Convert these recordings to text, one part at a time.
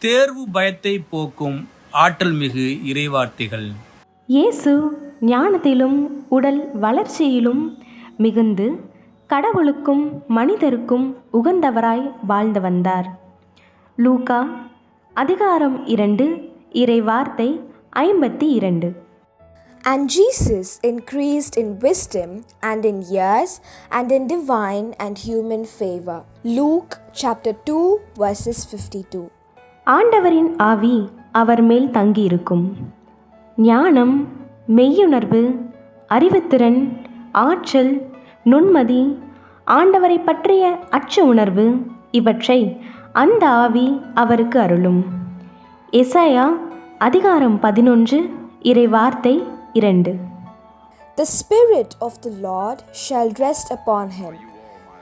தேர்வு பயத்தை போக்கும் ஆற்றல் மிகு இறைவார்த்தைகள். இயேசு ஞானத்திலும் உடல் வளர்ச்சியிலும் மிகுந்து கடவுளுக்கும் மனிதருக்கும் உகந்தவராய் வாழ்ந்து வந்தார். லூக்கா அதிகாரம் 2 இறைவார்த்தை 52. And Jesus increased in wisdom and in years and in divine and human favor. Luke chapter 2 verses 52. ஆண்டவரின் ஆவி அவர் மேல் தங்கியிருக்கும். ஞானம், மெய்யுணர்வு, அறிவுத்திறன், ஆற்றல், நுண்மதி, ஆண்டவரை பற்றிய அச்ச உணர்வு இவற்றை அந்த ஆவி அவருக்கு அருளும். எசாயா அதிகாரம் 11 இறைவார்த்தை 2. The Spirit of the Lord shall rest upon him,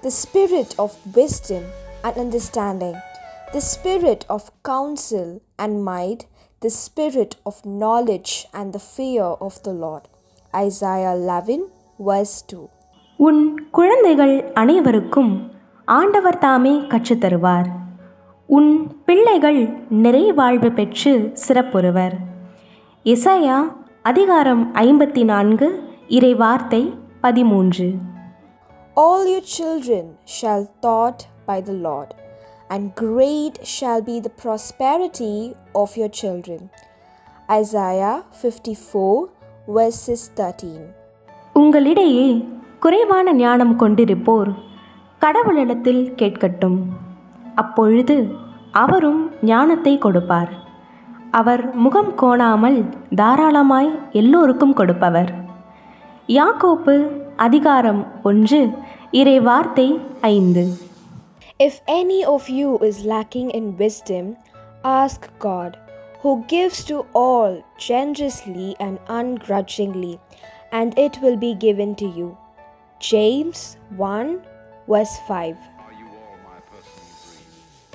the Spirit of wisdom and understanding, the Spirit of counsel and might, the Spirit of knowledge and the fear of the Lord. Isaiah 11 verse 2. உன் குழந்தைகள் அனைவருக்கும் ஆண்டவர் தாமே கற்றுத்தருவார். உன் பிள்ளைகள் நிறைவாழ்வு பெற்று சிறப்புறுவர். எசாயா அதிகாரம் 54 இறைவார்த்தை 13. All your children shall taught by the Lord, and great shall be the prosperity of your children. Isaiah 54 verses 13. உங்களிடையே குறைவான ஞானம் கொண்டிருப்போர் கடவுளிடத்தில் கேட்கட்டும், அப்பொழுது அவரும் ஞானத்தை கொடுப்பார். அவர் முகம் கோணாமல் தாராளமாய் எல்லோருக்கும் கொடுப்பவர். யாக்கோப்பு அதிகாரம் 1 இறைவார்த்தை 5. If any of you is lacking in wisdom, ask God, who gives to all generously and ungrudgingly, and it will be given to you. James 1 verse 5.